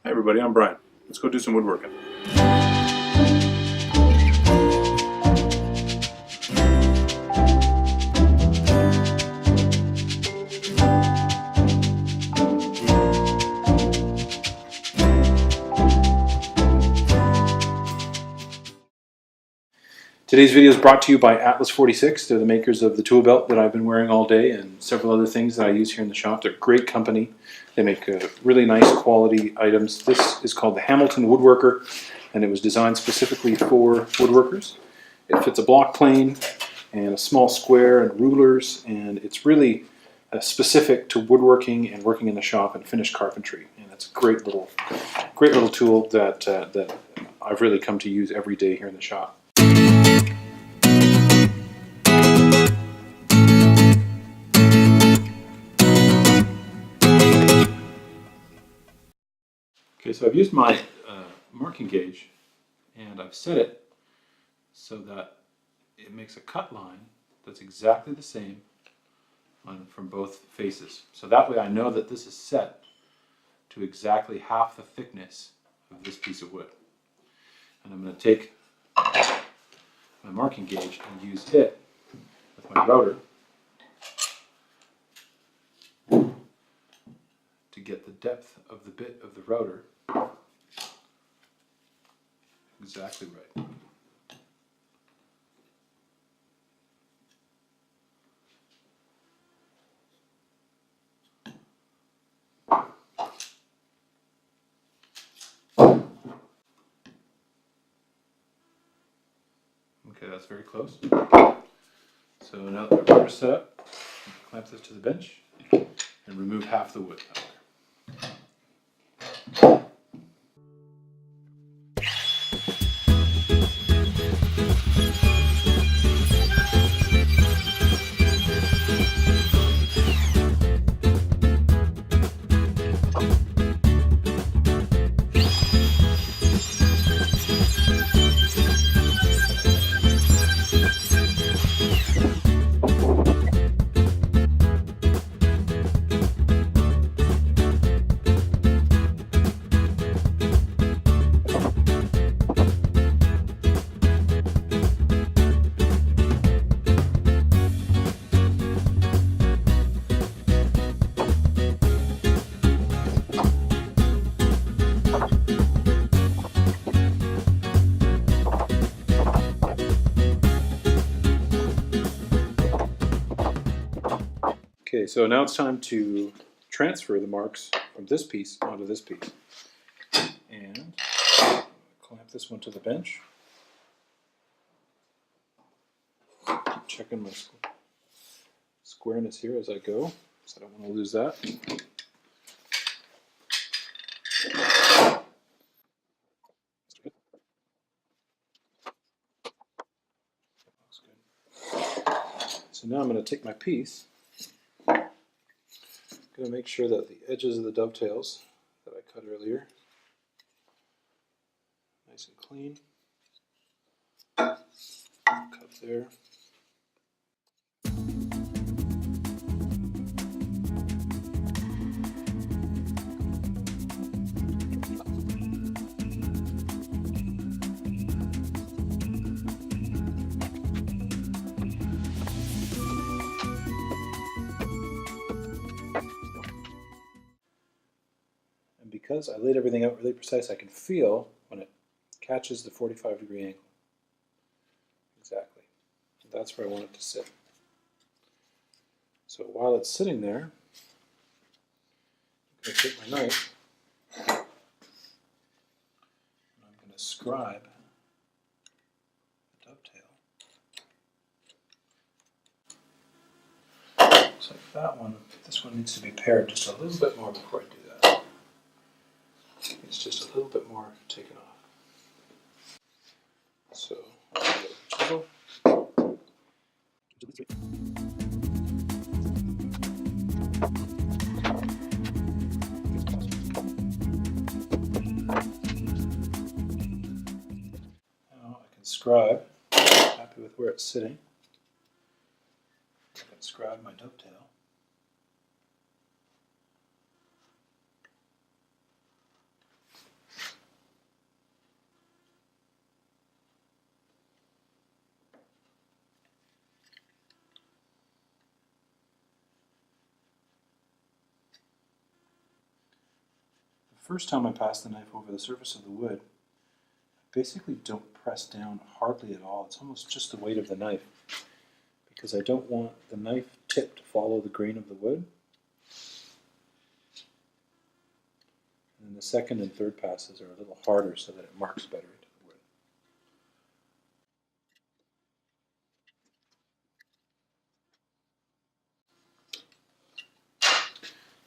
Hi everybody, I'm Brian. Let's go do some woodworking. Today's video is brought to you by Atlas 46. They're the makers of the tool belt that I've been wearing all day and several other things that I use here in the shop. They're a great company. They make really nice quality items. This is called the Hamilton Woodworker, and it was designed specifically for woodworkers. It fits a block plane and a small square and rulers, and it's really specific to woodworking and working in the shop and finished carpentry. And it's a great little tool that I've really come to use every day here in the shop. Okay, so I've used my marking gauge and I've set it so that it makes a cut line that's exactly the same from both faces. So that way I know that this is set to exactly half the thickness of this piece of wood. And I'm going to take my marking gauge and use it with my router to get the depth of the bit of the router exactly right. Okay, that's very close. So now that the router's set up, clamp this to the bench and remove half the wood. Okay, so now it's time to transfer the marks from this piece onto this piece. And clamp this one to the bench. Keep checking my squareness here as I go, so I don't want to lose that. Looks good. So now I'm going to take my piece. I'm going to make sure that the edges of the dovetails that I cut earlier, nice and clean. Cut there. And because I laid everything out really precise, I can feel when it catches the 45-degree angle. Exactly. That's where I want it to sit. So while it's sitting there, I'm going to take my knife and I'm going to scribe the dovetail. Looks like that one, this one needs to be pared just a little bit more before I do that. It's just a little bit more taken off. So I'll get a chisel. Now I can scribe, happy with where it's sitting. I can scribe my dovetail. first time I pass the knife over the surface of the wood, I basically don't press down hardly at all. It's almost just the weight of the knife, because I don't want the knife tip to follow the grain of the wood. And the second and third passes are a little harder so that it marks better into the wood.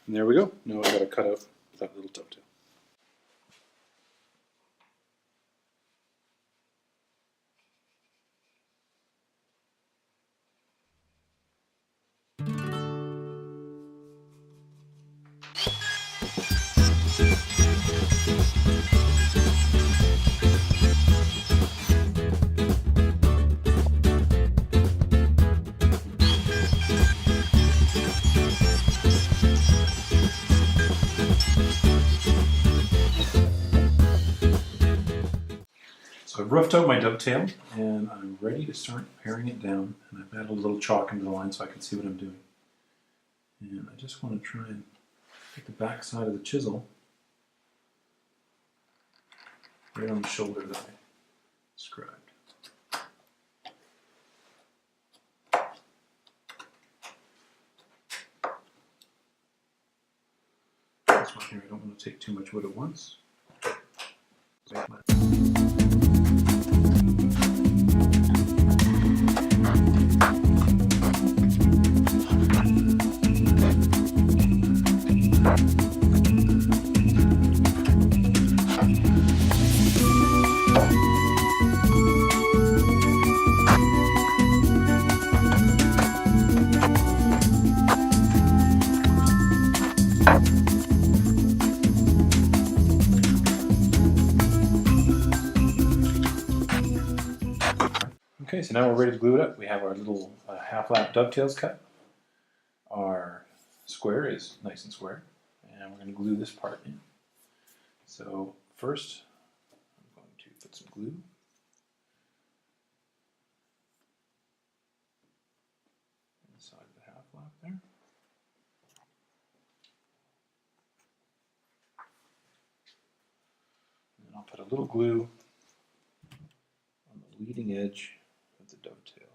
And there we go. Now I've got to cut out that little dovetail. So I've roughed out my dovetail and I'm ready to start paring it down, and I've added a little chalk into the line so I can see what I'm doing. And I just want to try and get the back side of the chisel right on the shoulder that I scribed. This one here, I don't want to take too much wood at once. Okay, so now we're ready to glue it up. We have our little half-lap dovetails cut. Our square is nice and square, and we're going to glue this part in. So first, I'm going to put some glue inside the half-lap there. And I'll put a little glue on the leading edge of the dovetail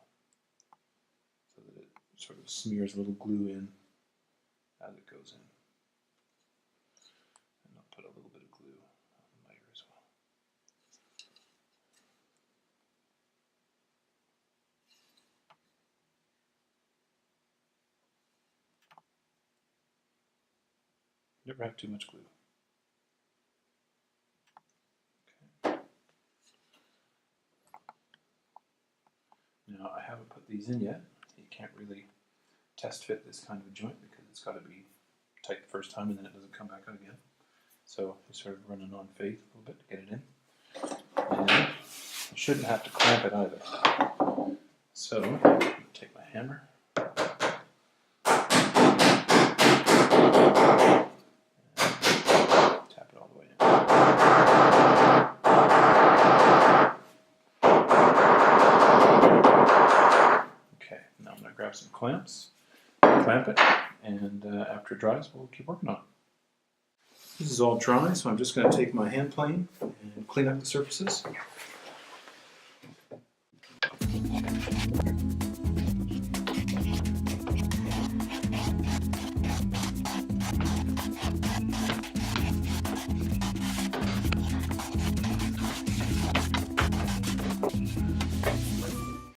so that it sort of smears a little glue in as it goes in. And I'll put a little bit of glue on the miter as well. Never have too much glue. Okay. Now I haven't put these in yet. You can't really test fit this kind of a joint because it's got to be tight the first time and then it doesn't come back out again. So we sort of run a non-faith a little bit to get it in. And you shouldn't have to clamp it either. So I'm going to take my hammer. Tap it all the way in. Okay, now I'm going to grab some clamps, clamp it, and after it dries, we'll keep working on it. This is all dry, so I'm just going to take my hand plane and clean up the surfaces.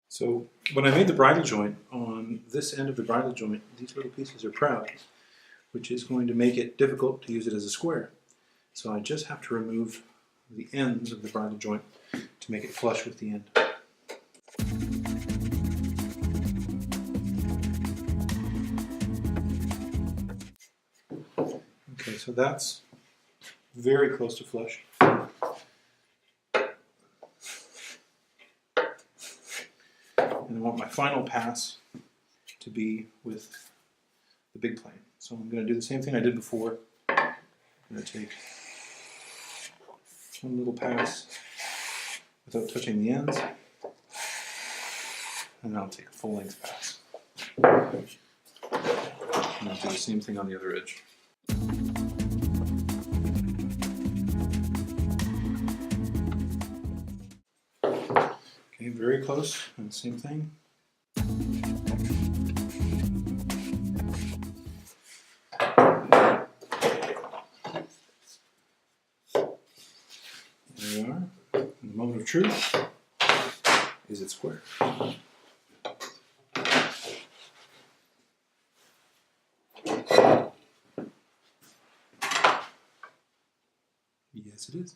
So when I made the bridle joint, on this end of the bridle joint, these little pieces are proud, which is going to make it difficult to use it as a square. So I just have to remove the ends of the bridle joint to make it flush with the end. Okay, so that's very close to flush. And I want my final pass to be with the big plane. So I'm going to do the same thing I did before. I'm going to take one little pass without touching the ends, and then I'll take a full length pass. And I'll do the same thing on the other edge. very close, and same thing. There we are. And the moment of truth. Is it square? Yes, it is.